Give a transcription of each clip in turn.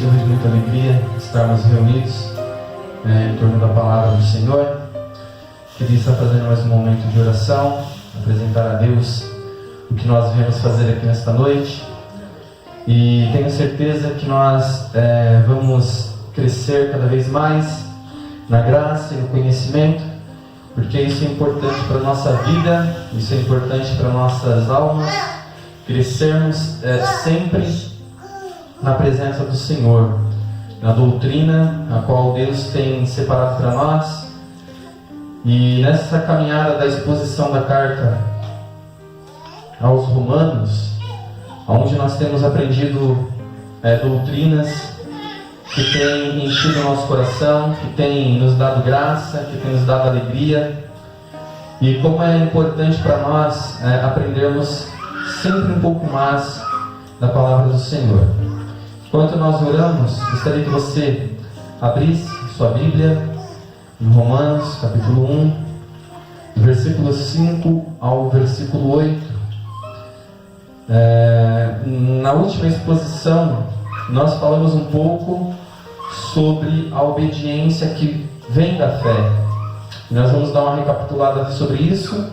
motivo de muita alegria estarmos reunidos em torno da palavra do Senhor. Queria estar fazendo mais um momento de oração, apresentar a Deus o que nós viemos fazer aqui nesta noite, e tenho certeza que nós vamos crescer cada vez mais na graça e no conhecimento, porque isso é importante para a nossa vida, isso é importante para nossas almas, crescermos sempre na presença do Senhor, na doutrina a qual Deus tem separado para nós. E nessa caminhada da exposição da carta aos Romanos, onde nós temos aprendido doutrinas que têm enchido o nosso coração, que têm nos dado graça, que têm nos dado alegria, e como é importante para nós aprendermos sempre um pouco mais da palavra do Senhor. Enquanto nós oramos, gostaria que você abrisse sua Bíblia em Romanos, capítulo 1, versículo 5 ao versículo 8. Na última exposição, nós falamos um pouco sobre a obediência que vem da fé. Nós vamos dar uma recapitulada sobre isso,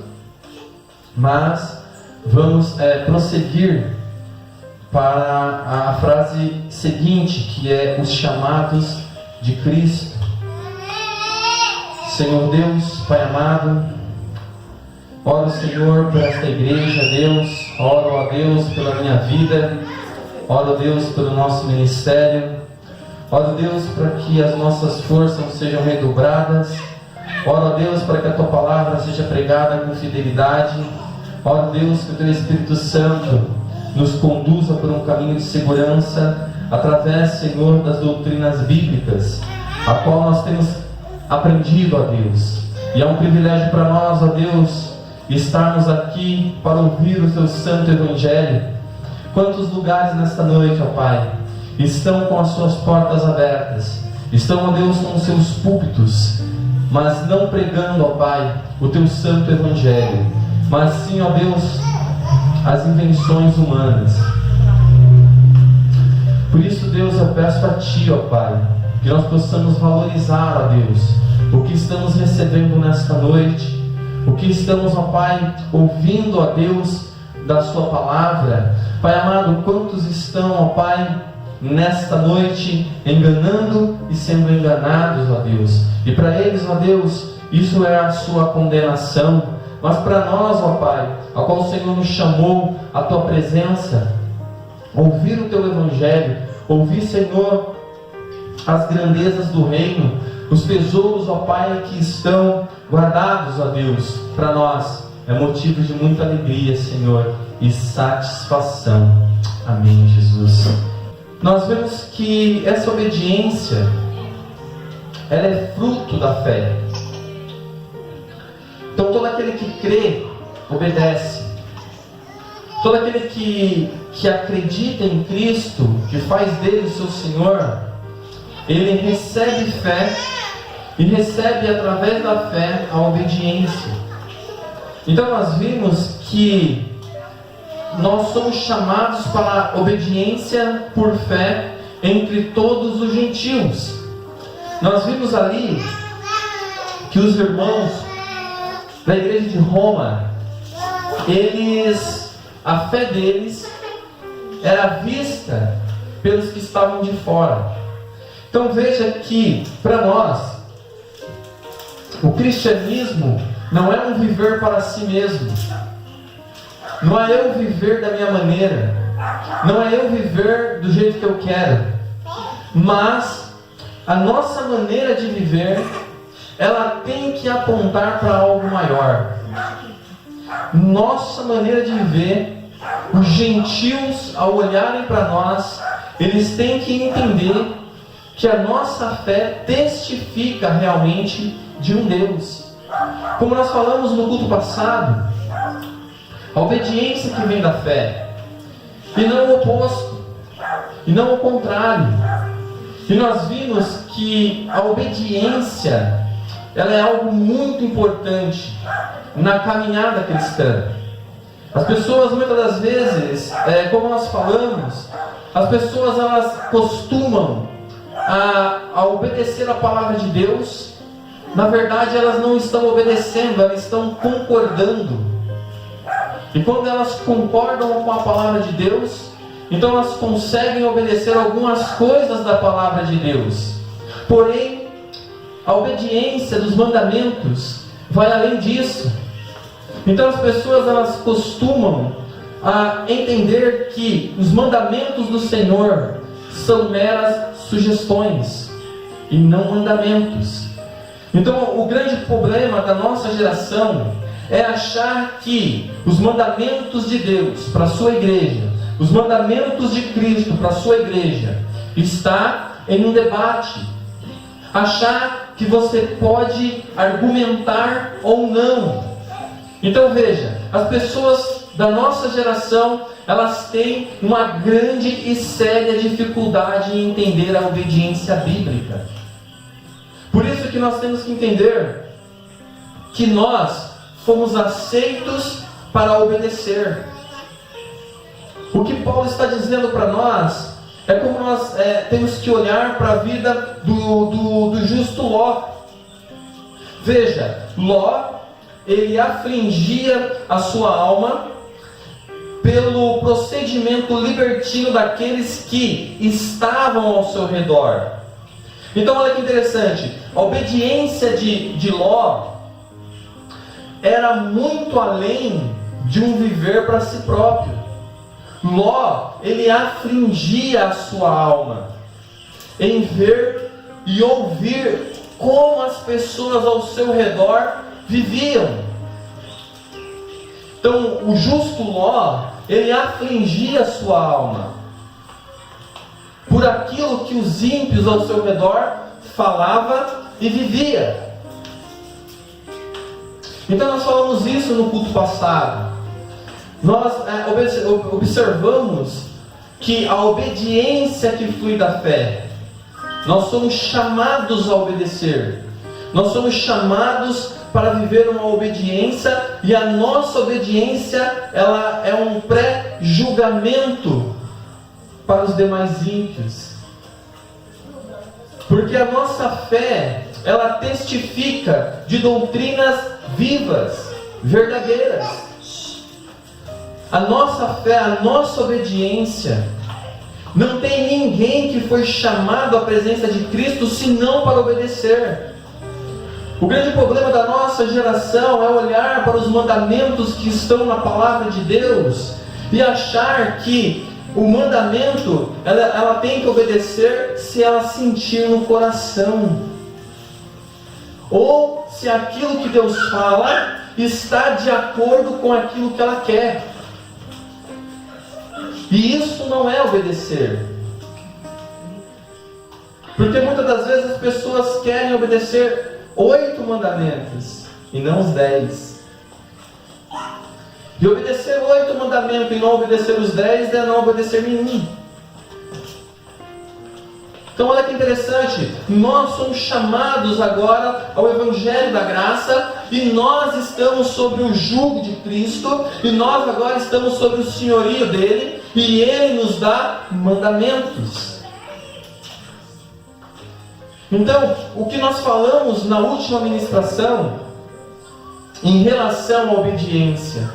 mas vamos prosseguir para a frase seguinte, que é os chamados de Cristo. Senhor Deus, Pai amado, oro, Senhor, por esta igreja, Deus, oro a Deus pela minha vida, oro a Deus pelo nosso ministério, oro a Deus para que as nossas forças sejam redobradas, oro a Deus para que a Tua palavra seja pregada com fidelidade, oro a Deus que o Teu Espírito Santo nos conduza por um caminho de segurança, através, Senhor, das doutrinas bíblicas, a qual nós temos aprendido, ó Deus. E é um privilégio para nós, ó Deus, estarmos aqui para ouvir o Teu santo Evangelho. Quantos lugares nesta noite, ó Pai, estão com as suas portas abertas, estão, ó Deus, com os seus púlpitos, mas não pregando, ó Pai, o Teu santo Evangelho, mas sim, ó Deus, as invenções humanas. Por isso, Deus, eu peço a Ti, ó Pai, que nós possamos valorizar, ó Deus, o que estamos recebendo nesta noite, o que estamos, ó Pai, ouvindo, ó Deus, da Sua palavra. Pai amado, quantos estão, ó Pai, nesta noite enganando e sendo enganados, ó Deus, e para eles, ó Deus, isso é a sua condenação. Mas para nós, ó Pai, a qual o Senhor nos chamou à Tua presença, ouvir o Teu Evangelho, ouvir, Senhor, as grandezas do reino, os tesouros, ó Pai, que estão guardados, ó Deus, para nós, é motivo de muita alegria, Senhor, e satisfação. Amém, Jesus. Nós vemos que essa obediência, ela é fruto da fé. Então todo aquele que crê, obedece. Todo aquele que acredita em Cristo, que faz dele o seu Senhor, ele recebe fé e recebe através da fé a obediência. Então nós vimos que nós somos chamados para a obediência por fé entre todos os gentios. Nós vimos ali que os irmãos da igreja de Roma, a fé deles era vista pelos que estavam de fora. Então veja que para nós o cristianismo não é um viver para si mesmo, não é eu viver da minha maneira, não é eu viver do jeito que eu quero, mas a nossa maneira de viver, ela tem que apontar para algo maior. Nossa maneira de viver, os gentios, ao olharem para nós, eles têm que entender que a nossa fé testifica realmente de um Deus. Como nós falamos no culto passado, a obediência que vem da fé, e não o oposto, e não o contrário. E nós vimos que a obediência, ela é algo muito importante na caminhada cristã. As pessoas muitas das vezes, como nós falamos, as pessoas elas costumam a obedecer a palavra de Deus. Na verdade elas não estão obedecendo, elas estão concordando. E quando elas concordam com a palavra de Deus, então elas conseguem obedecer algumas coisas da palavra de Deus. Porém, a obediência dos mandamentos vai além disso. Então as pessoas elas costumam a entender que os mandamentos do Senhor são meras sugestões e não mandamentos. Então o grande problema da nossa geração é achar que os mandamentos de Deus para a sua igreja, os mandamentos de Cristo para a sua igreja, está em um debate. Achar que você pode argumentar ou não. Então veja, as pessoas da nossa geração, elas têm uma grande e séria dificuldade em entender a obediência bíblica. Por isso que nós temos que entender que nós fomos aceitos para obedecer. O que Paulo está dizendo para nós é como nós temos que olhar para a vida do justo Ló. Veja, Ló, ele afligia a sua alma pelo procedimento libertino daqueles que estavam ao seu redor. Então olha que interessante, a obediência de Ló era muito além de um viver para si próprio. Ló, ele afligia a sua alma em ver e ouvir como as pessoas ao seu redor viviam. Então o justo Ló, ele afligia a sua alma por aquilo que os ímpios ao seu redor falavam e vivia. Então nós falamos isso no culto passado. Nós observamos que a obediência que flui da fé, nós somos chamados a obedecer. Nós somos chamados para viver uma obediência, e a nossa obediência ela é um pré-julgamento para os demais ímpios. Porque a nossa fé, ela testifica de doutrinas vivas, verdadeiras. A nossa fé, a nossa obediência, não tem ninguém que foi chamado à presença de Cristo senão para obedecer. O grande problema da nossa geração é olhar para os mandamentos que estão na palavra de Deus e achar que o mandamento ela tem que obedecer se ela sentir no coração, ou se aquilo que Deus fala está de acordo com aquilo que ela quer. E isso não é obedecer. Porque muitas das vezes as pessoas querem obedecer 8 mandamentos e não os 10. E obedecer 8 mandamentos e não obedecer os 10 é não obedecer nenhum. Então olha que interessante, nós somos chamados agora ao Evangelho da Graça, e nós estamos sobre o jugo de Cristo, e nós agora estamos sobre o senhorio dele, e ele nos dá mandamentos. Então, o que nós falamos na última ministração, em relação à obediência,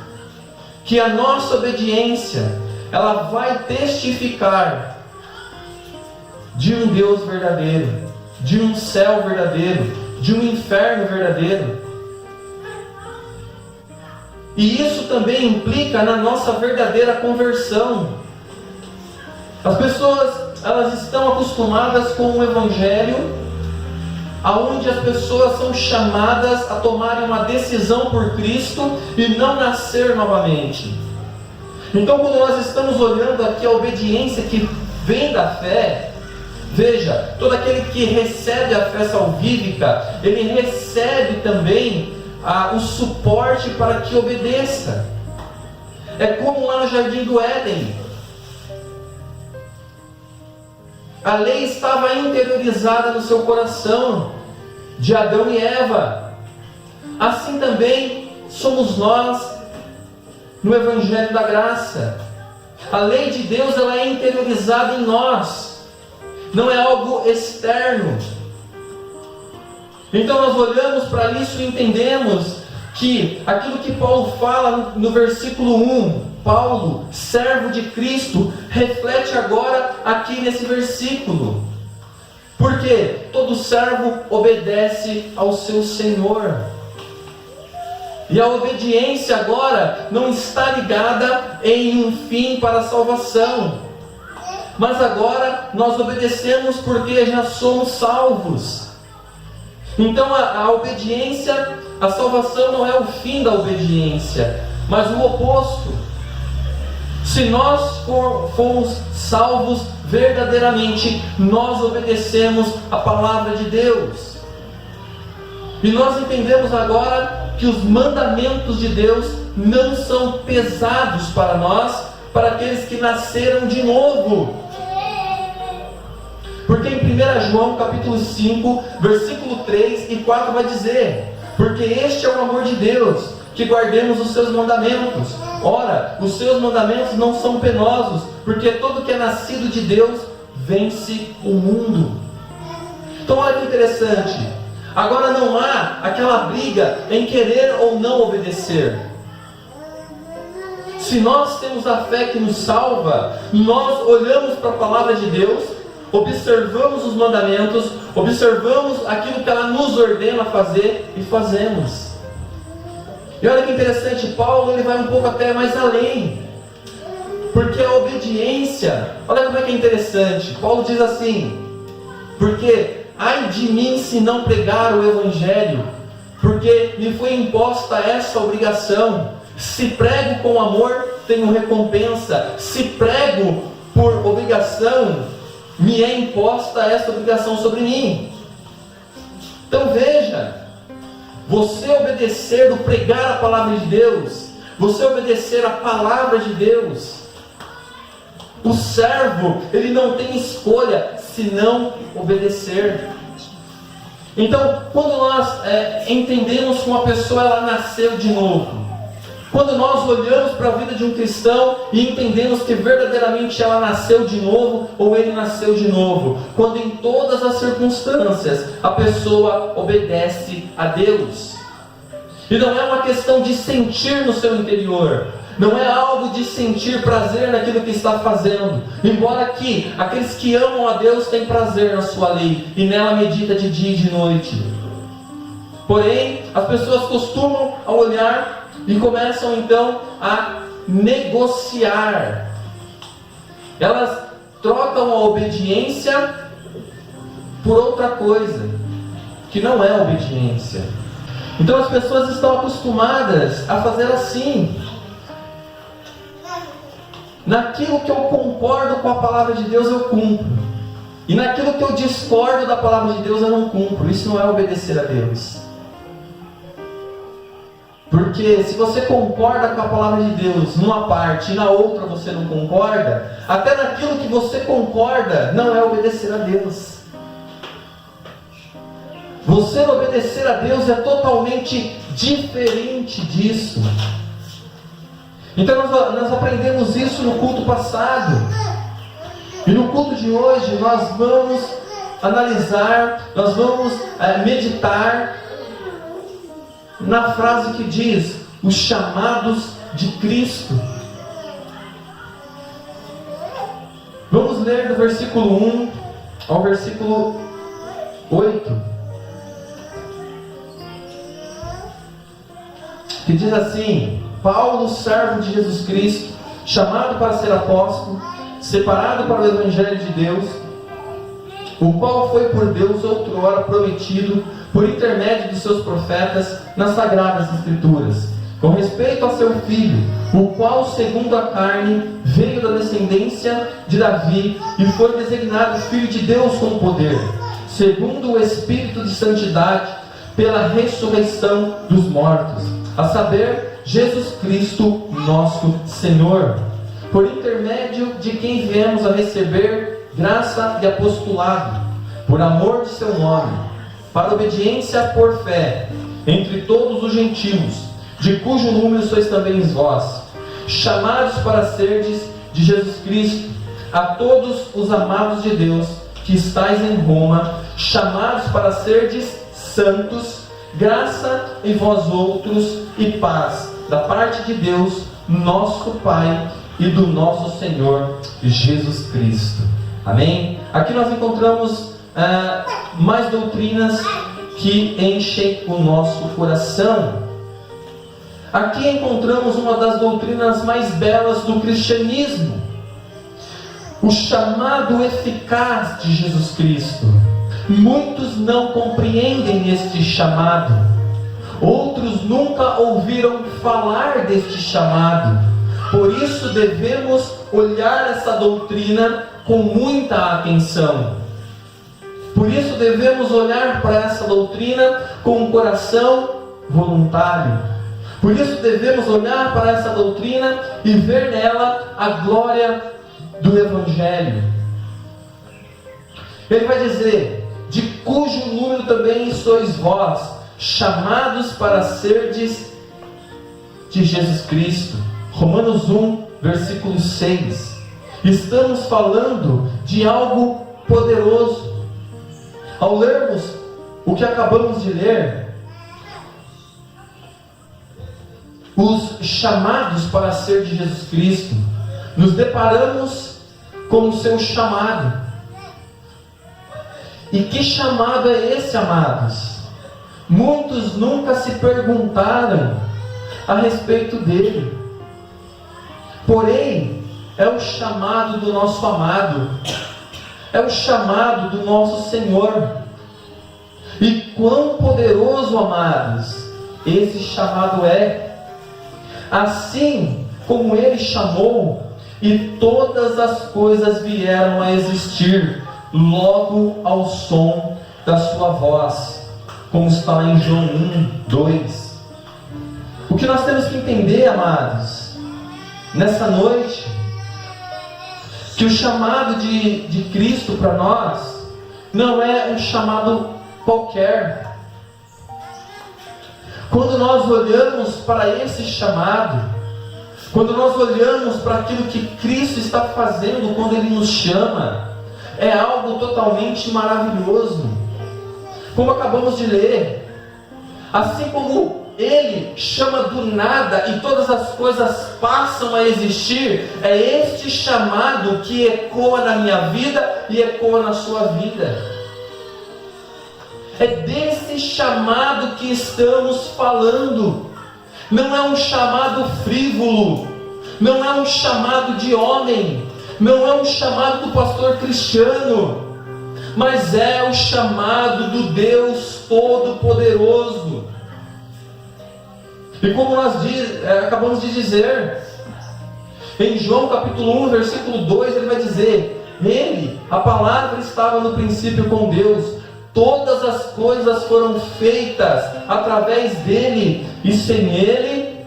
que a nossa obediência, ela vai testificar de um Deus verdadeiro, de um céu verdadeiro, de um inferno verdadeiro. E isso também implica na nossa verdadeira conversão. As pessoas, elas estão acostumadas com o Evangelho, aonde as pessoas são chamadas a tomarem uma decisão por Cristo e não nascer novamente. Então, quando nós estamos olhando aqui a obediência que vem da fé, veja, todo aquele que recebe a fé salvífica, ele recebe também o suporte para que obedeça. É como lá no Jardim do Éden. A lei estava interiorizada no seu coração, de Adão e Eva. Assim também somos nós. no Evangelho da Graça. A lei de Deus, ela é interiorizada em nós, não é algo externo. Então nós olhamos para isso e entendemos que aquilo que Paulo fala no versículo 1, Paulo, servo de Cristo, reflete agora aqui nesse versículo. Porque todo servo obedece ao seu Senhor. E a obediência agora não está ligada em um fim para a salvação, mas agora nós obedecemos porque já somos salvos. Então a obediência, a salvação não é o fim da obediência, mas o oposto. Se nós formos salvos verdadeiramente, nós obedecemos a palavra de Deus. E nós entendemos agora que os mandamentos de Deus não são pesados para nós, para aqueles que nasceram de novo. Porque em 1 João capítulo 5, versículo 3 e 4 vai dizer: porque este é o amor de Deus, que guardemos os seus mandamentos. Ora, os seus mandamentos não são penosos, porque todo que é nascido de Deus vence o mundo. Então olha que interessante. Agora não há aquela briga em querer ou não obedecer. Se nós temos a fé que nos salva, nós olhamos para a palavra de Deus, observamos os mandamentos, observamos aquilo que ela nos ordena fazer e fazemos. E olha que interessante, Paulo ele vai um pouco até mais além, porque a obediência, olha como é que é interessante. Paulo diz assim: porque ai de mim se não pregar o Evangelho, porque me foi imposta essa obrigação. Se prego com amor, tenho recompensa. Se prego por obrigação, me é imposta essa obrigação sobre mim. Então veja, você obedecer, o pregar a palavra de Deus, você obedecer a palavra de Deus, o servo, ele não tem escolha senão obedecer. Então, quando nós entendemos que uma pessoa ela nasceu de novo, quando nós olhamos para a vida de um cristão e entendemos que verdadeiramente ela nasceu de novo ou ele nasceu de novo, quando em todas as circunstâncias a pessoa obedece a Deus. E não é uma questão de sentir no seu interior, não é algo de sentir prazer naquilo que está fazendo, embora que aqueles que amam a Deus têm prazer na sua lei e nela medita de dia e de noite. Porém, as pessoas costumam olhar e começam então a negociar. Elas trocam a obediência por outra coisa, que não é obediência. Então as pessoas estão acostumadas a fazer assim. Naquilo que eu concordo com a palavra de Deus eu cumpro, e naquilo que eu discordo da palavra de Deus eu não cumpro. Isso não é obedecer a Deus. Porque se você concorda com a palavra de Deus numa parte e na outra você não concorda, até naquilo que você concorda não é obedecer a Deus. Você obedecer a Deus é totalmente diferente disso. Então nós aprendemos isso no culto passado. E no culto de hoje nós vamos analisar, nós vamos meditar na frase que diz: os chamados de Cristo. Vamos ler do versículo 1 ao versículo 8, que diz assim: Paulo, servo de Jesus Cristo, chamado para ser apóstolo, separado para o Evangelho de Deus, o qual foi por Deus outrora prometido por intermédio dos seus profetas nas Sagradas Escrituras, com respeito a seu Filho, o qual, segundo a carne, veio da descendência de Davi e foi designado Filho de Deus com poder, segundo o Espírito de Santidade, pela ressurreição dos mortos, a saber, Jesus Cristo, nosso Senhor, por intermédio de quem viemos a receber graça e apostolado, por amor de seu nome, para obediência por fé, entre todos os gentios, de cujo número sois também vós, chamados para serdes de Jesus Cristo, a todos os amados de Deus que estáis em Roma, chamados para serdes santos, graça em vós outros e paz, da parte de Deus, nosso Pai, e do nosso Senhor Jesus Cristo. Amém? Aqui nós encontramos mais doutrinas que enchem o nosso coração. Aqui encontramos uma das doutrinas mais belas do cristianismo, o chamado eficaz de Jesus Cristo. Muitos não compreendem este chamado, outros nunca ouviram falar deste chamado. Por isso devemos olhar essa doutrina com muita atenção. Por isso devemos olhar para essa doutrina com um coração voluntário. Por isso devemos olhar para essa doutrina e ver nela a glória do Evangelho. Ele vai dizer: de cujo número também sois vós, chamados para serdes de Jesus Cristo. Romanos 1, versículo 6. Estamos falando de algo poderoso. Ao lermos o que acabamos de ler, os chamados para ser de Jesus Cristo, nos deparamos com o seu chamado. E que chamado é esse, amados? Muitos nunca se perguntaram a respeito dele. Porém, é o chamado do nosso amado, é o chamado do nosso Senhor. E quão poderoso, amados, esse chamado é. Assim como Ele chamou, e todas as coisas vieram a existir, logo ao som da sua voz, como está em João 1, 2. O que nós temos que entender, amados, nessa noite, que o chamado de Cristo para nós não é um chamado qualquer. Quando nós olhamos para esse chamado, quando nós olhamos para aquilo que Cristo está fazendo quando Ele nos chama, é algo totalmente maravilhoso. Como acabamos de ler, assim como Ele chama do nada e todas as coisas passam a existir, é este chamado que ecoa na minha vida e ecoa na sua vida. É desse chamado que estamos falando. Não é um chamado frívolo, não é um chamado de homem, não é um chamado do pastor Cristiano, mas é o chamado do Deus Todo-Poderoso. E como nós acabamos de dizer, em João capítulo 1, versículo 2, ele vai dizer: Ele, a palavra, estava no princípio com Deus, todas as coisas foram feitas através dele, e sem ele,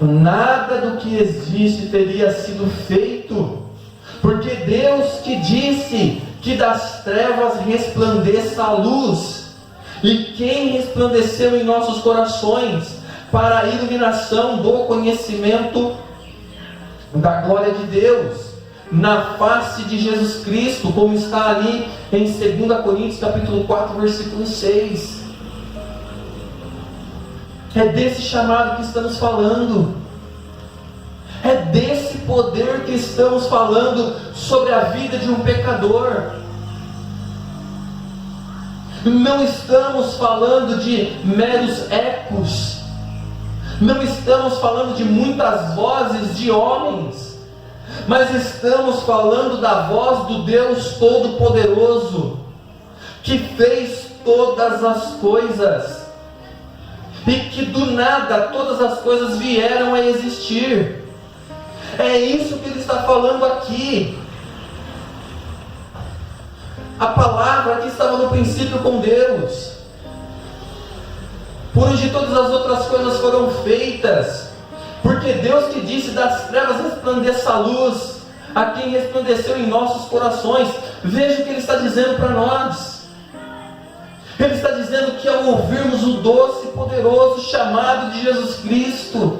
nada do que existe teria sido feito. Porque Deus que disse que das trevas resplandeça a luz, e quem resplandeceu em nossos corações para a iluminação do conhecimento da glória de Deus, na face de Jesus Cristo, como está ali em 2 Coríntios capítulo 4, versículo 6. É desse chamado que estamos falando. É desse poder que estamos falando sobre a vida de um pecador. Não estamos falando de meros ecos. Não estamos falando de muitas vozes de homens, mas estamos falando da voz do Deus Todo-Poderoso, que fez todas as coisas, e que do nada todas as coisas vieram a existir. É isso que ele está falando aqui. A palavra que estava no princípio com Deus, por onde todas as outras coisas foram feitas, porque Deus que disse das trevas resplandeça a luz, a quem resplandeceu em nossos corações. Veja o que Ele está dizendo para nós. Ele está dizendo que ao ouvirmos o doce e poderoso chamado de Jesus Cristo,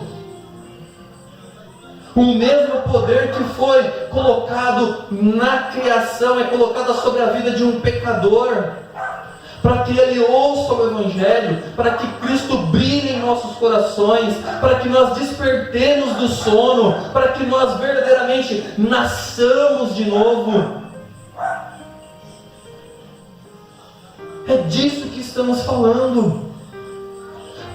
O mesmo poder que foi colocado na criação é colocado sobre a vida de um pecador, para que ele ouça o Evangelho, para que Cristo brilhe em nossos corações, para que nós despertemos do sono, para que nós verdadeiramente nasçamos de novo. É disso que estamos falando.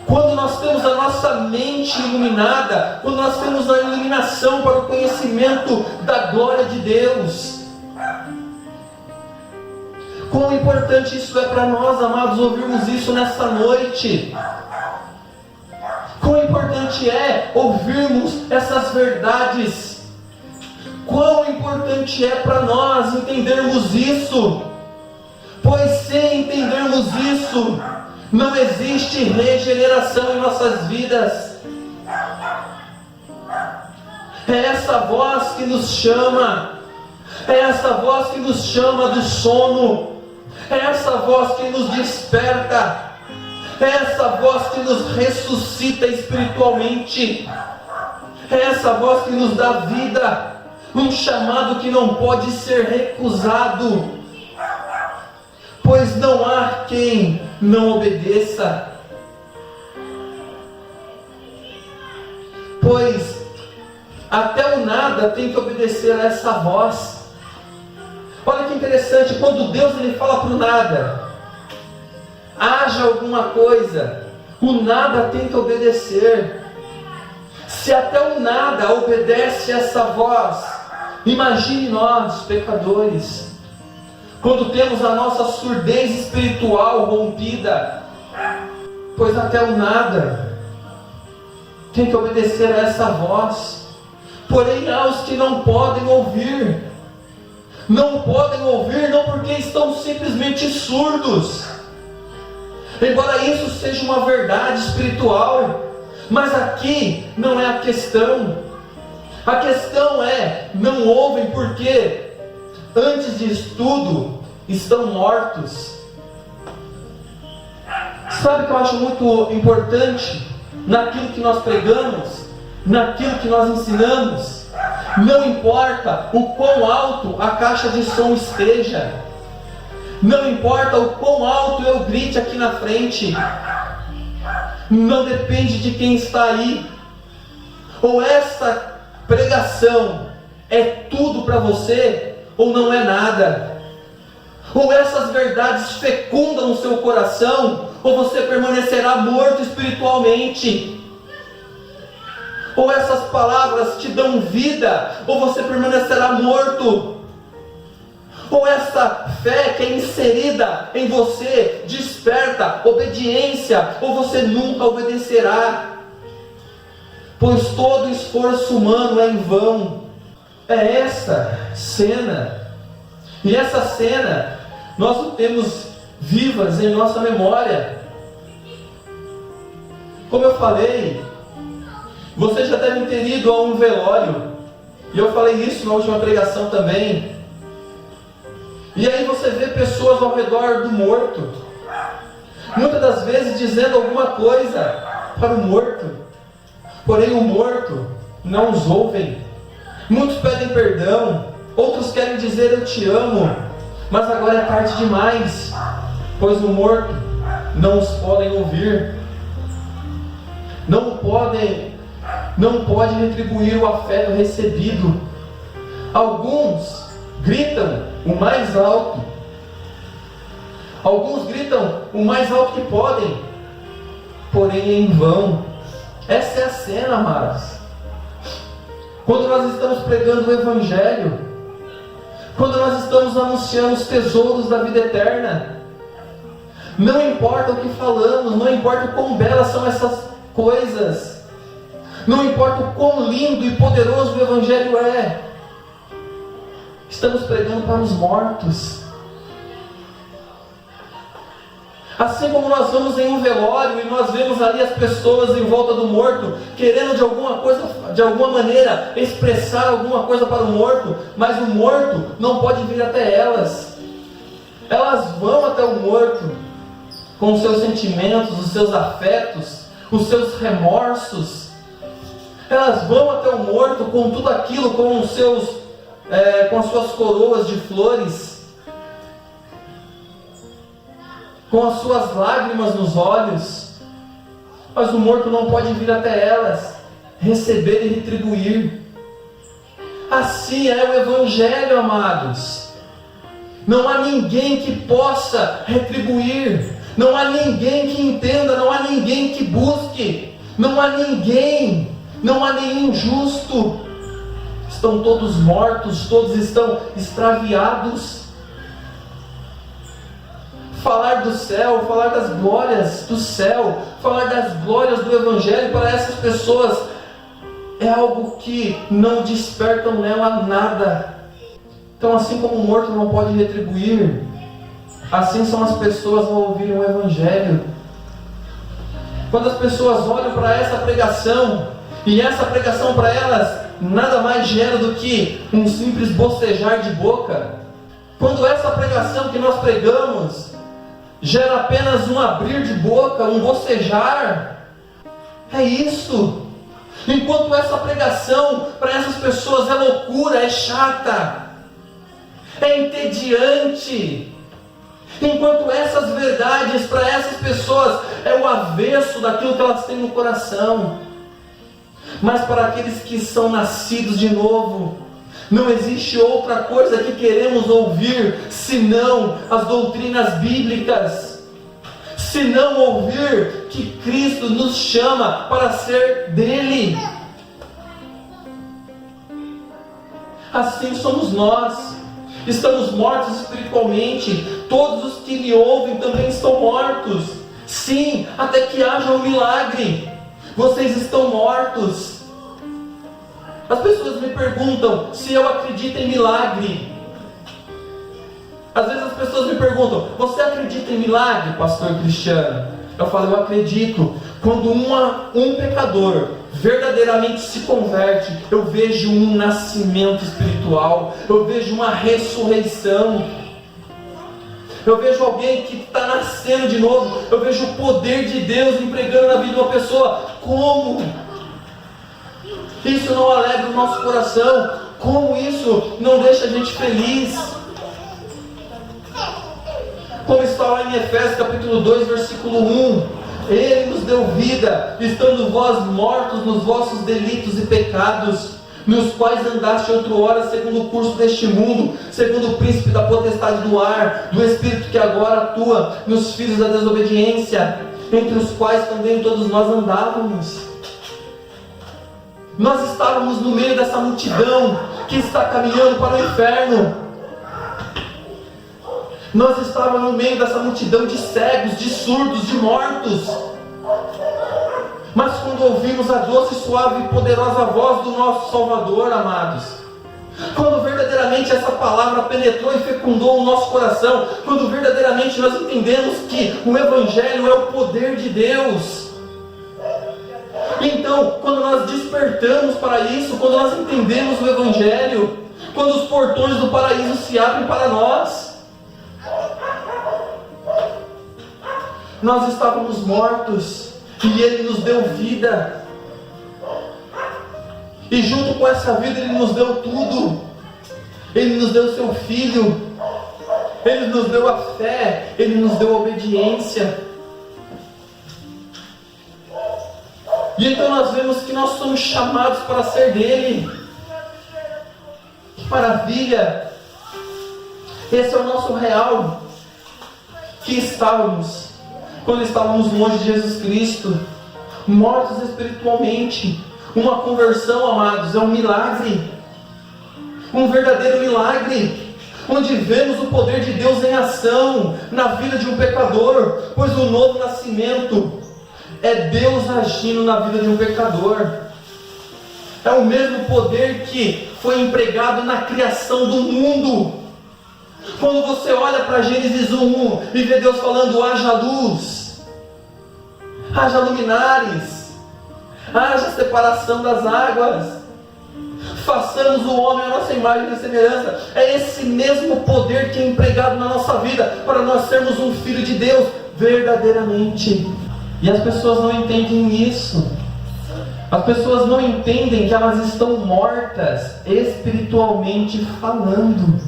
Quando nós temos a nossa mente iluminada, quando nós temos a iluminação para o conhecimento da glória de Deus, quão importante isso é para nós, amados, ouvirmos isso nessa noite. Quão importante é ouvirmos essas verdades. Quão importante é para nós entendermos isso. Pois sem entendermos isso, não existe regeneração em nossas vidas. É essa voz que nos chama. É essa voz que nos chama do sono. É essa voz que nos desperta. É essa voz que nos ressuscita espiritualmente. É essa voz que nos dá vida. Um chamado que não pode ser recusado. Pois não há quem não obedeça. Pois até o nada tem que obedecer a essa voz. Olha que interessante, quando Deus ele fala para o nada, haja alguma coisa, o nada tem que obedecer. Se até o nada obedece a essa voz, imagine nós, pecadores, quando temos a nossa surdez espiritual rompida, pois até o nada tem que obedecer a essa voz. Porém há os que não podem ouvir. Não podem ouvir não porque estão simplesmente surdos, embora isso seja uma verdade espiritual, mas aqui não é a questão. A questão é, não ouvem porque antes de tudo estão mortos. Sabe o que eu acho muito importante naquilo que nós pregamos, naquilo que nós ensinamos? Não importa o quão alto a caixa de som esteja, não importa o quão alto eu grite aqui na frente, não depende de quem está aí. Ou essa pregação é tudo para você, ou não é nada. Ou essas verdades fecundam o seu coração, ou você permanecerá morto espiritualmente. Ou essas palavras te dão vida, ou você permanecerá morto. Ou essa fé que é inserida em você desperta obediência, ou você nunca obedecerá. Pois todo esforço humano é em vão. É essa cena. E essa cena nós o temos vivas em nossa memória. Como eu falei, você já deve ter ido a um velório, e eu falei isso na última pregação também. E aí você vê pessoas ao redor do morto, muitas das vezes dizendo alguma coisa para o morto, porém o morto não os ouve. Muitos pedem perdão, outros querem dizer eu te amo, mas agora é tarde demais, pois o morto não os podem ouvir, não pode retribuir o afeto recebido. Alguns gritam o mais alto, alguns gritam o mais alto que podem, porém é em vão. Essa é a cena, amados. Quando nós estamos pregando o Evangelho, quando nós estamos anunciando os tesouros da vida eterna, não importa o que falamos, não importa o quão belas são essas coisas, não importa o quão lindo e poderoso o Evangelho é, estamos pregando para os mortos. Assim como nós vamos em um velório e nós vemos ali as pessoas em volta do morto, querendo de alguma maneira expressar alguma coisa para o morto, mas o morto não pode vir até elas. Elas vão até o morto com os seus sentimentos, os seus afetos, os seus remorsos. Elas vão até o morto com tudo aquilo, com as suas coroas de flores, com as suas lágrimas nos olhos, mas o morto não pode vir até elas, receber e retribuir. Assim é o Evangelho, amados. Não há ninguém que possa retribuir, não há ninguém que entenda, não há ninguém que busque, não há nenhum justo. Estão todos mortos, todos estão extraviados. Falar do céu, falar das glórias do céu, falar das glórias do Evangelho para essas pessoas é algo que não despertam nela nada. Então, assim como o morto não pode retribuir, assim são as pessoas ao ouvirem o Evangelho. Quando as pessoas olham para essa pregação, e essa pregação para elas nada mais gera do que um simples bocejar de boca, quando essa pregação que nós pregamos gera apenas um abrir de boca, um bocejar, é isso. Enquanto essa pregação para essas pessoas é loucura, é chata, é entediante, enquanto essas verdades para essas pessoas é o avesso daquilo que elas têm no coração. Mas para aqueles que são nascidos de novo, não existe outra coisa que queremos ouvir senão as doutrinas bíblicas, senão ouvir que Cristo nos chama para ser dele. Assim somos nós. Estamos mortos espiritualmente. Todos os que lhe ouvem também estão mortos. Sim, até que haja um milagre. Vocês estão mortos. As pessoas me perguntam se eu acredito em milagre. Às vezes as pessoas me perguntam: você acredita em milagre, pastor Cristiano? Eu falo: eu acredito. Quando um pecador verdadeiramente se converte, eu vejo um nascimento espiritual, eu vejo uma ressurreição, eu vejo alguém que está nascendo de novo, eu vejo o poder de Deus empregando na vida de uma pessoa. Como isso não alegra o nosso coração? Como isso não deixa a gente feliz? Como está lá em Efésios capítulo 2, versículo 1. Ele nos deu vida, estando vós mortos nos vossos delitos e pecados, nos quais andaste outrora segundo o curso deste mundo, segundo o príncipe da potestade do ar, do espírito que agora atua nos filhos da desobediência, entre os quais também todos nós andávamos. Nós estávamos no meio dessa multidão que está caminhando para o inferno. Nós estávamos no meio dessa multidão de cegos, de surdos, de mortos. Mas quando ouvimos a doce, suave e poderosa voz do nosso Salvador, amados, quando verdadeiramente essa palavra penetrou e fecundou o nosso coração, quando verdadeiramente nós entendemos que o Evangelho é o poder de Deus, então, quando nós despertamos para isso, quando nós entendemos o Evangelho, quando os portões do paraíso se abrem para nós, nós estávamos mortos e Ele nos deu vida, e junto com essa vida Ele nos deu tudo. Ele nos deu seu Filho, Ele nos deu a fé, Ele nos deu a obediência. E então nós vemos que nós somos chamados para ser dele. Que maravilha! Esse é o nosso real que estávamos quando estávamos longe de Jesus Cristo, mortos espiritualmente. Uma conversão, amados, é um milagre, um verdadeiro milagre, onde vemos o poder de Deus em ação na vida de um pecador, pois o novo nascimento é Deus agindo na vida de um pecador. É o mesmo poder que foi empregado na criação do mundo. Quando você olha para Gênesis 1:1 e vê Deus falando: haja luz, haja luminares, haja separação das águas, façamos o homem à nossa imagem e semelhança. É esse mesmo poder que é empregado na nossa vida para nós sermos um filho de Deus verdadeiramente. E as pessoas não entendem isso. As pessoas não entendem que elas estão mortas espiritualmente falando.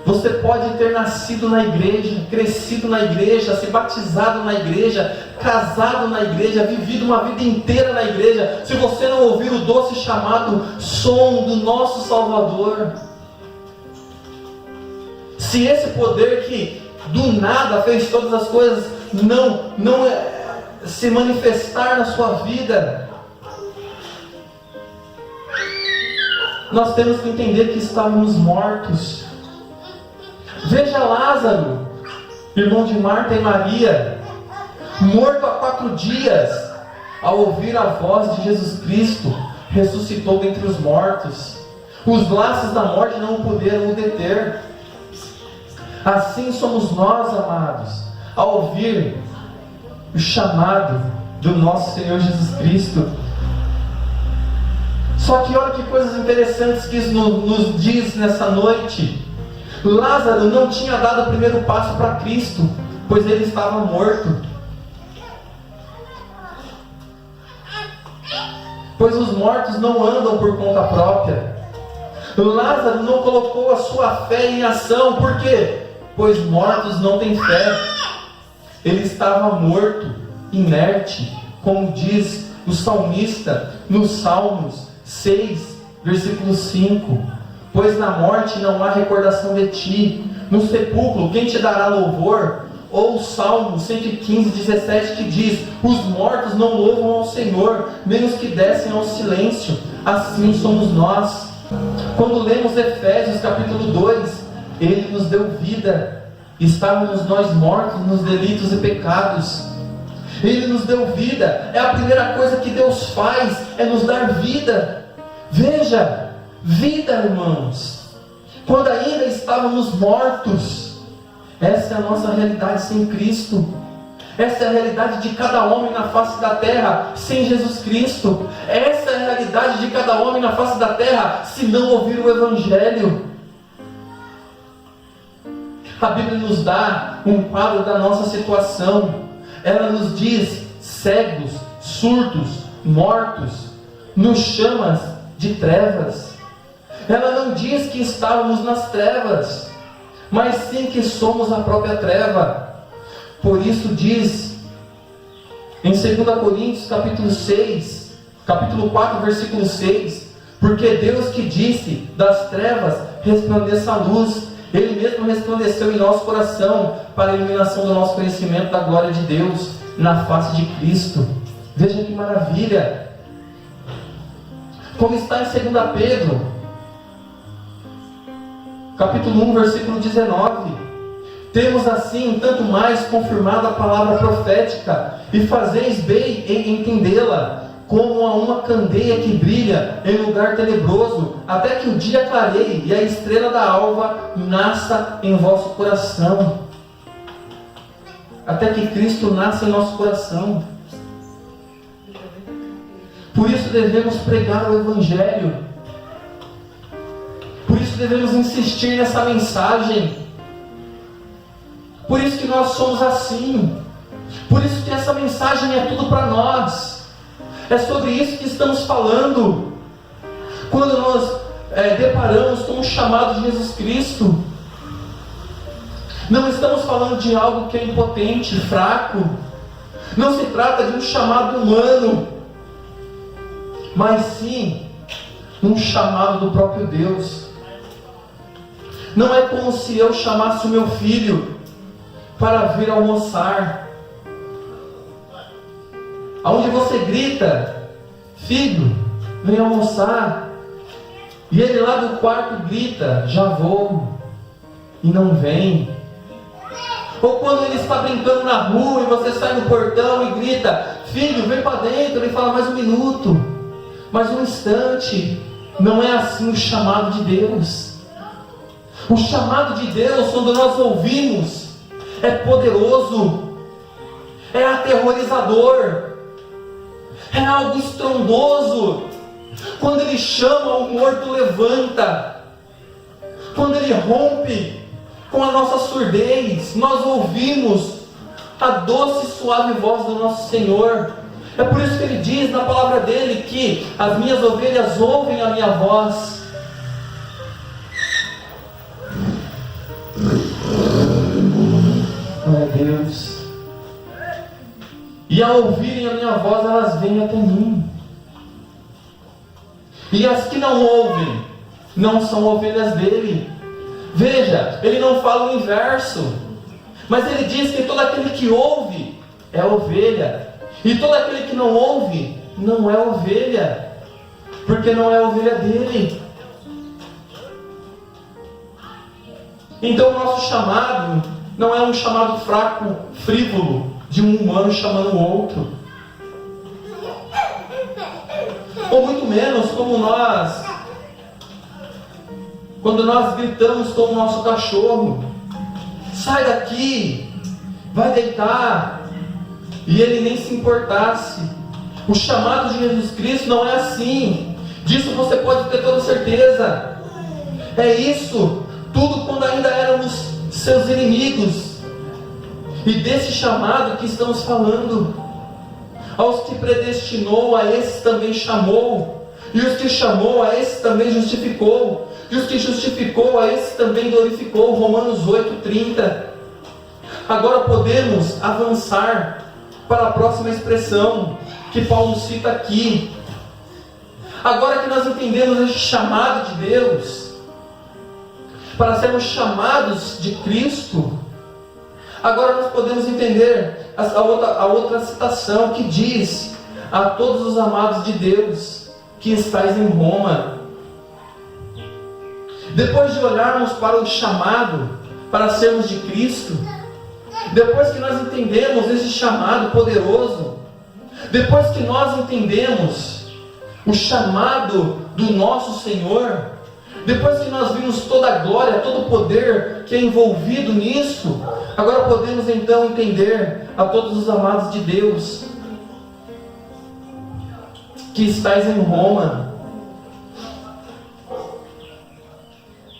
Você pode ter nascido na igreja, crescido na igreja, se batizado na igreja, casado na igreja, vivido uma vida inteira na igreja. Se você não ouvir o doce chamado som do nosso Salvador, se esse poder que do nada fez todas as coisas não se manifestar na sua vida, nós temos que entender que estávamos mortos. Veja Lázaro, irmão de Marta e Maria, morto há 4 dias, ao ouvir a voz de Jesus Cristo, ressuscitou dentre os mortos. Os laços da morte não o puderam o deter. Assim somos nós, amados, ao ouvir o chamado do nosso Senhor Jesus Cristo. Só que olha que coisas interessantes que isso nos diz nessa noite. Lázaro não tinha dado o primeiro passo para Cristo, pois ele estava morto. Pois os mortos não andam por conta própria. Lázaro não colocou a sua fé em ação, por quê? Pois mortos não têm fé. Ele estava morto, inerte, como diz o salmista nos Salmos 6, versículo 5. Pois na morte não há recordação de ti, no sepulcro quem te dará louvor? Ou o Salmo 115, 17 que diz: os mortos não louvam ao Senhor, nem os que descem ao silêncio. Assim somos nós. Quando lemos Efésios capítulo 2, Ele nos deu vida. Estávamos nós mortos nos delitos e pecados. Ele nos deu vida. É a primeira coisa que Deus faz, é nos dar vida. Veja, vida, irmãos, quando ainda estávamos mortos. Essa é a nossa realidade sem Cristo. Essa é a realidade de cada homem na face da terra sem Jesus Cristo. Essa é a realidade de cada homem na face da terra se não ouvir o Evangelho. A Bíblia nos dá um quadro da nossa situação. Ela nos diz cegos, surdos, mortos, nos chama de trevas. Ela não diz que estávamos nas trevas, mas sim que somos a própria treva. Por isso diz em 2 Coríntios capítulo 6, capítulo 4, versículo 6, porque Deus que disse, das trevas resplandeça a luz, Ele mesmo resplandeceu em nosso coração, para a iluminação do nosso conhecimento da glória de Deus, na face de Cristo. Veja que maravilha! Como está em 2 Pedro, capítulo 1, versículo 19. Temos assim, tanto mais, confirmado a palavra profética, e fazeis bem em entendê-la, como a uma candeia que brilha em lugar tenebroso, até que o dia clareie e a estrela da alva nasça em vosso coração. Até que Cristo nasça em nosso coração. Por isso devemos pregar o Evangelho. Por isso devemos insistir nessa mensagem. Por isso que nós somos assim. Por isso que essa mensagem é tudo para nós. É sobre isso que estamos falando. Quando nós deparamos com o chamado de Jesus Cristo, não estamos falando de algo que é impotente, fraco. Não se trata de um chamado humano, mas sim um chamado do próprio Deus. Não é como se eu chamasse o meu filho para vir almoçar. Aonde você grita, filho, vem almoçar. E ele lá do quarto grita, já vou. E não vem. Ou quando ele está brincando na rua e você sai no portão e grita, filho, vem para dentro. Ele fala, mais um minuto, mais um instante. Não é assim o chamado de Deus. O chamado de Deus, quando nós ouvimos, é poderoso, é aterrorizador, é algo estrondoso. Quando Ele chama, o morto levanta. Quando Ele rompe com a nossa surdez, nós ouvimos a doce e suave voz do nosso Senhor. É por isso que ele diz na palavra dele que as minhas ovelhas ouvem a minha voz. Glória a Deus. E ao ouvirem a minha voz, elas vêm até mim. E as que não ouvem, não são ovelhas dele. Veja, ele não fala o inverso, mas ele diz que todo aquele que ouve é ovelha, e todo aquele que não ouve não é ovelha, porque não é ovelha dele. Então o nosso chamado não é um chamado fraco, frívolo, de um humano chamando o outro, ou muito menos como nós, quando nós gritamos com o nosso cachorro: sai daqui, vai deitar, e ele nem se importasse. O chamado de Jesus Cristo não é assim. Disso você pode ter toda certeza. É isso, tudo quando ainda éramos seus inimigos. E desse chamado que estamos falando. Aos que predestinou, a esses também chamou. E os que chamou, a esses também justificou. E os que justificou, a esses também glorificou. Romanos 8:30. Agora podemos avançar para a próxima expressão que Paulo cita aqui. Agora que nós entendemos esse chamado de Deus, para sermos chamados de Cristo, agora nós podemos entender a outra citação que diz: a todos os amados de Deus que estáis em Roma. Depois de olharmos para o chamado para sermos de Cristo, depois que nós entendemos esse chamado poderoso, depois que nós entendemos o chamado do nosso Senhor, depois que nós vimos toda a glória, todo o poder que é envolvido nisso, agora podemos então entender a todos os amados de Deus que estáis em Roma.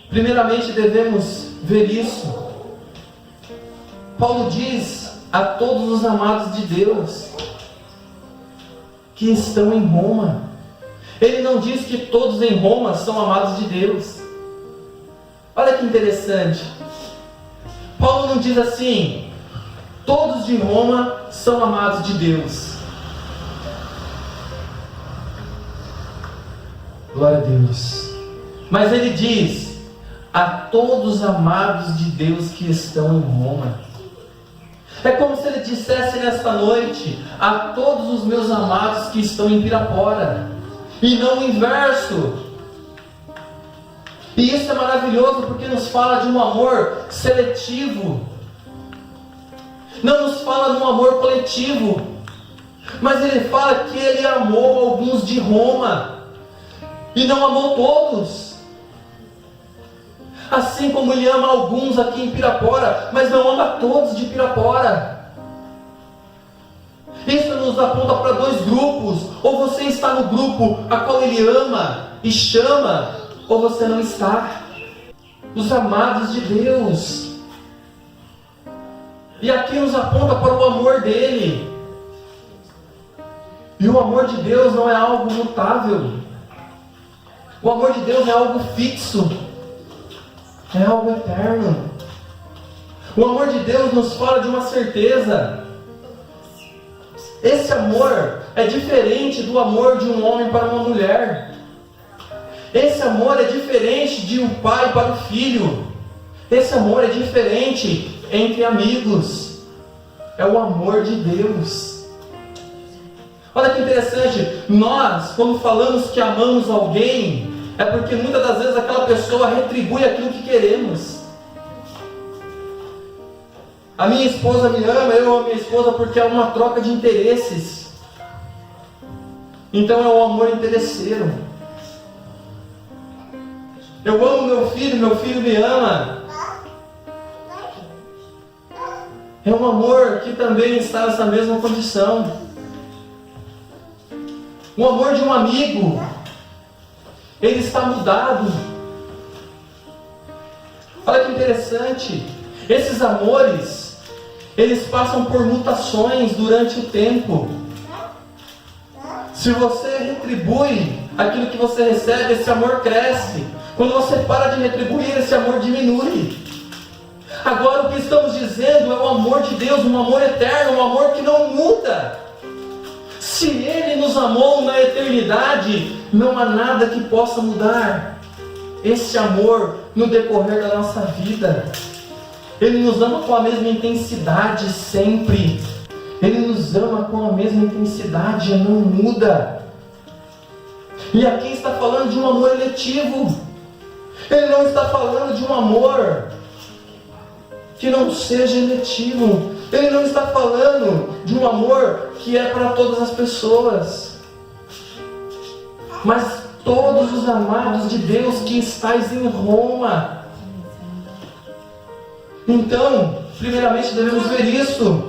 Primeiramente devemos ver isso. Paulo diz a todos os amados de Deus que estão em Roma. Ele não diz que todos em Roma são amados de Deus. Olha que interessante. Paulo não diz assim: todos de Roma são amados de Deus. Glória a Deus. Mas ele diz: a todos amados de Deus que estão em Roma. É como se ele dissesse nesta noite: a todos os meus amados que estão em Pirapora. E não o inverso. E isso é maravilhoso, porque nos fala de um amor seletivo. Não nos fala de um amor coletivo. Mas ele fala que ele amou alguns de Roma. E não amou todos. Assim como ele ama alguns aqui em Pirapora, mas não ama todos de Pirapora. Isso nos aponta para dois grupos: ou você está no grupo a qual ele ama e chama, ou você não está. Os amados de Deus. E aqui nos aponta para o amor dele. E o amor de Deus não é algo mutável. O amor de Deus é algo fixo. É algo eterno. O amor de Deus nos fala de uma certeza. Esse amor é diferente do amor de um homem para uma mulher. Esse amor é diferente de um pai para o filho. Esse amor é diferente entre amigos. É o amor de Deus. Olha que interessante. Nós, quando falamos que amamos alguém, é porque muitas das vezes aquela pessoa retribui aquilo que queremos. A minha esposa me ama, eu amo a minha esposa, porque é uma troca de interesses. Então é um amor interesseiro. Eu amo meu filho me ama. É um amor que também está nessa mesma condição. O amor de um amigo, ele está mudado. Olha que interessante. Esses amores, eles passam por mutações durante o tempo. Se você retribui aquilo que você recebe, esse amor cresce. Quando você para de retribuir, esse amor diminui. Agora o que estamos dizendo é o amor de Deus, um amor eterno, um amor que não muda. Se Ele nos amou na eternidade, não há nada que possa mudar esse amor no decorrer da nossa vida. Ele nos ama com a mesma intensidade sempre. Ele nos ama com a mesma intensidade, não muda. E aqui está falando de um amor eletivo. Ele não está falando de um amor que não seja eletivo. Ele não está falando de um amor que é para todas as pessoas. Mas todos os amados de Deus que estáis em Roma. Então, primeiramente devemos ver isso.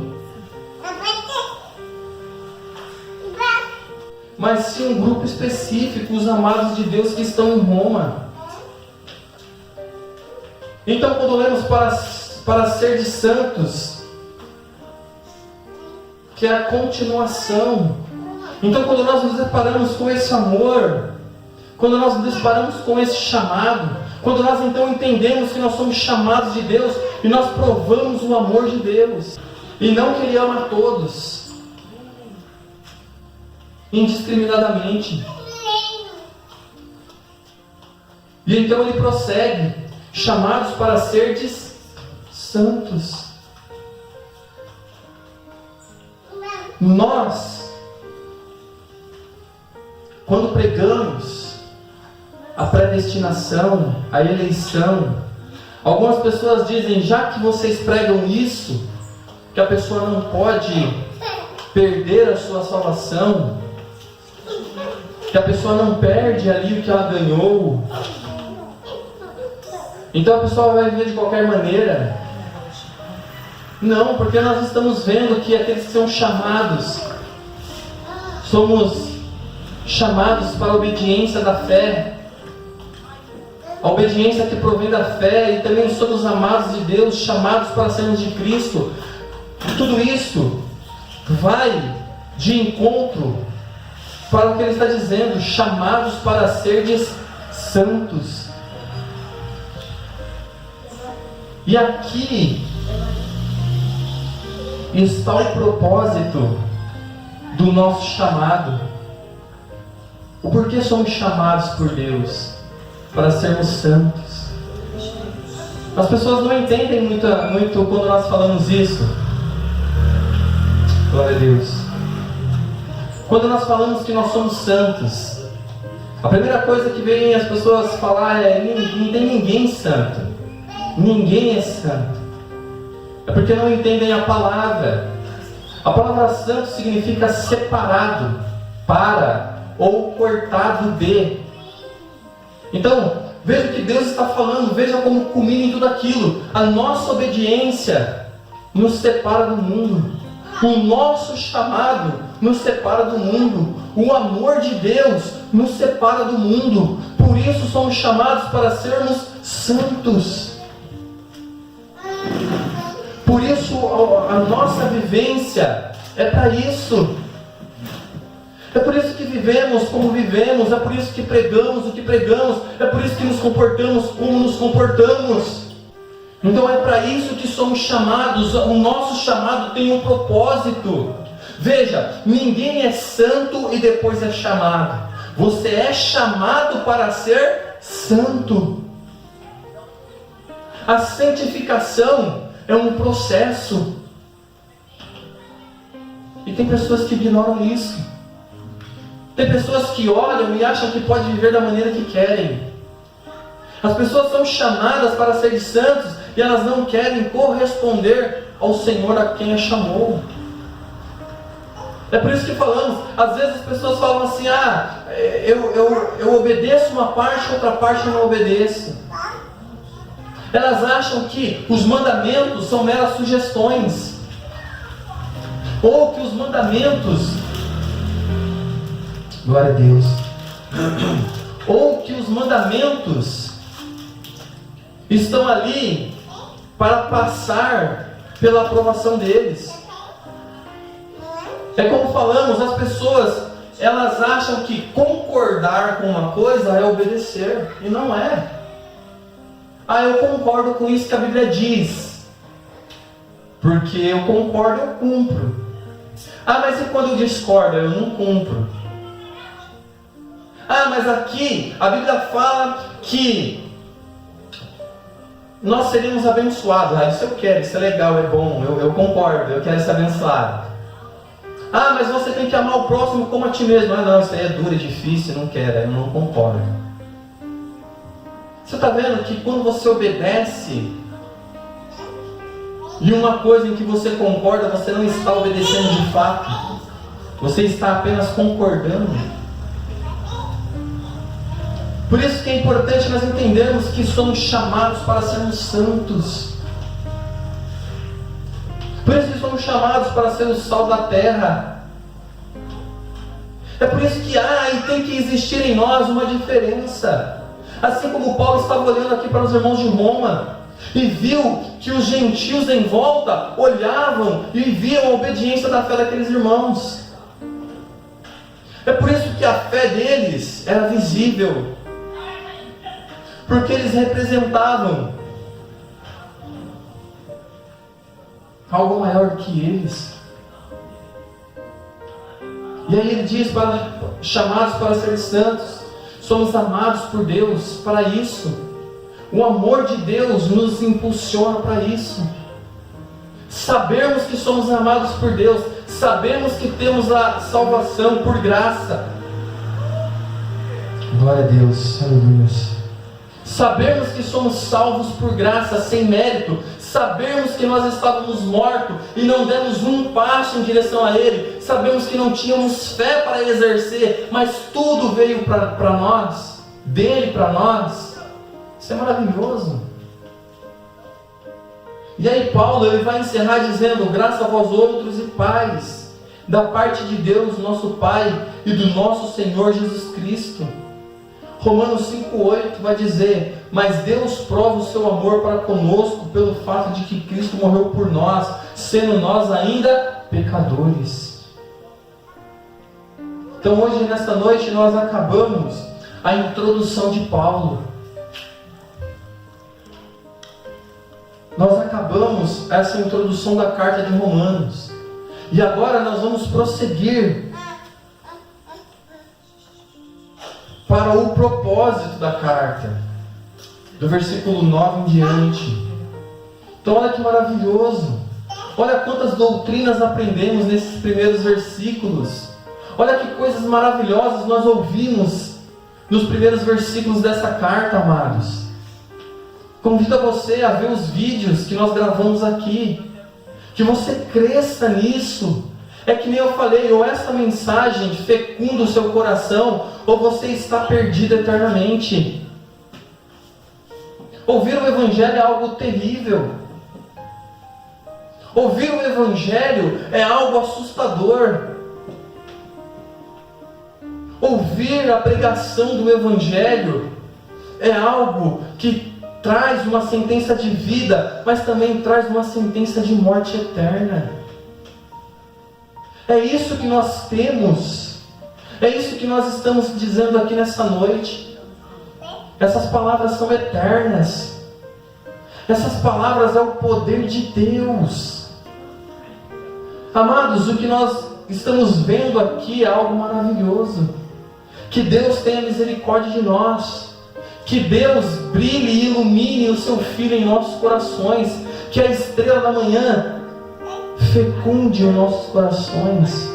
Mas sim um grupo específico, os amados de Deus que estão em Roma. Então, quando lemos para ser de santos, que é a continuação. Então, quando nós nos deparamos com esse amor, quando nós nos deparamos com esse chamado, quando nós então entendemos que nós somos chamados de Deus e nós provamos o amor de Deus, e não que Ele ama a todos indiscriminadamente. E então ele prossegue: chamados para serdes santos. Nós, quando pregamos a predestinação, a eleição, algumas pessoas dizem: já que vocês pregam isso, que a pessoa não pode perder a sua salvação, que a pessoa não perde ali o que ela ganhou, então a pessoa vai viver de qualquer maneira. Não, porque nós estamos vendo que aqueles que são chamados, somos chamados para a obediência da fé, a obediência que provém da fé, e também somos amados de Deus, chamados para sermos de Cristo. Tudo isso vai de encontro para o que ele está dizendo: chamados para serdes santos. E aqui está o propósito do nosso chamado. O porquê somos chamados por Deus? Para sermos santos. As pessoas não entendem muito quando nós falamos isso. Glória a Deus. Quando nós falamos que nós somos santos, a primeira coisa que vem as pessoas falar é: não tem ninguém santo. Ninguém é santo. É porque não entendem a palavra. A palavra santo significa separado, para, ou cortado de. Então, veja o que Deus está falando, veja como culmina em tudo aquilo. A nossa obediência nos separa do mundo. O nosso chamado nos separa do mundo. O amor de Deus nos separa do mundo. Por isso somos chamados para sermos santos. Por isso a nossa vivência é para isso. É por isso que vivemos como vivemos. É por isso que pregamos o que pregamos. É por isso que nos comportamos como nos comportamos. Então é para isso que somos chamados. O nosso chamado tem um propósito. Veja, ninguém é santo e depois é chamado. Você é chamado para ser santo. A santificação é um processo. E tem pessoas que ignoram isso. Tem pessoas que olham e acham que pode viver da maneira que querem. As pessoas são chamadas para serem santos e elas não querem corresponder ao Senhor a quem a chamou. É por isso que falamos, às vezes as pessoas falam assim: eu obedeço uma parte, outra parte eu não obedeço. Elas acham que os mandamentos são meras sugestões, ou que os mandamentos, glória a Deus, ou que os mandamentos estão ali para passar pela aprovação deles. É como falamos, as pessoas elas acham que concordar com uma coisa é obedecer, e não é. Ah, eu concordo com isso que a Bíblia diz, porque eu concordo, eu cumpro. Ah, mas e quando eu discordo? Eu não cumpro. Ah, mas aqui a Bíblia fala que nós seríamos abençoados. Ah, isso eu quero, isso é legal, é bom, eu concordo, eu quero ser abençoado. Ah, mas você tem que amar o próximo como a ti mesmo. Ah, não, isso aí é duro, é difícil, não quero, eu não concordo. Você está vendo que quando você obedece, e uma coisa em que você concorda, você não está obedecendo de fato, você está apenas concordando. Por isso que é importante nós entendermos que somos chamados para sermos santos. Por isso que somos chamados para ser o sal da terra. É por isso que e tem que existir em nós uma diferença. Assim como Paulo estava olhando aqui para os irmãos de Roma e viu que os gentios em volta olhavam e viam a obediência da fé daqueles irmãos. É por isso que a fé deles era visível, porque eles representavam algo maior que eles. E aí ele diz, chamados para ser santos, somos amados por Deus para isso. O amor de Deus nos impulsiona para isso. Sabemos que somos amados por Deus, sabemos que temos a salvação por graça. Glória a Deus, aleluia. Sabemos que somos salvos por graça, sem mérito. Sabemos que nós estávamos mortos e não demos um passo em direção a Ele. Sabemos que não tínhamos fé para exercer, mas tudo veio para nós, dele para nós. Isso é maravilhoso. E aí Paulo ele vai encerrar dizendo: graça a vós outros e paz, da parte de Deus nosso Pai e do nosso Senhor Jesus Cristo. Romanos 5,8 vai dizer: mas Deus prova o seu amor para conosco pelo fato de que Cristo morreu por nós, sendo nós ainda pecadores. Então hoje, nesta noite, nós acabamos a introdução de Paulo. Nós acabamos essa introdução da carta de Romanos. E agora nós vamos prosseguir para o propósito da carta, do versículo 9 em diante. Então olha que maravilhoso. Olha quantas doutrinas aprendemos nesses primeiros versículos. Olha que coisas maravilhosas nós ouvimos nos primeiros versículos dessa carta, amados. Convido você a ver os vídeos que nós gravamos aqui, que você cresça nisso. É que nem eu falei, ou essa mensagem fecunda o seu coração, ou você está perdido eternamente. Ouvir o Evangelho é algo terrível. Ouvir o Evangelho é algo assustador. Ouvir a pregação do Evangelho é algo que traz uma sentença de vida, mas também traz uma sentença de morte eterna. É isso que nós temos. É isso que nós estamos dizendo aqui nessa noite. Essas palavras são eternas. Essas palavras é o poder de Deus. Amados, o que nós estamos vendo aqui é algo maravilhoso. Que Deus tenha misericórdia de nós. Que Deus brilhe e ilumine o seu Filho em nossos corações. Que a estrela da manhã fecunde os nossos corações.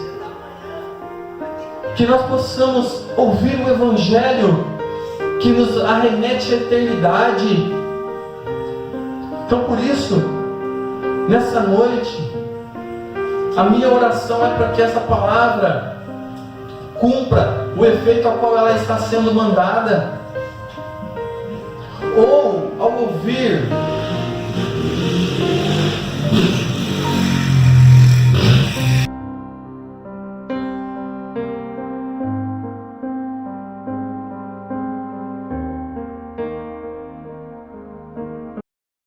Que nós possamos ouvir o Evangelho que nos arremete à eternidade. Então por isso, nessa noite, a minha oração é para que essa palavra cumpra o efeito ao qual ela está sendo mandada. Ou, ao ouvir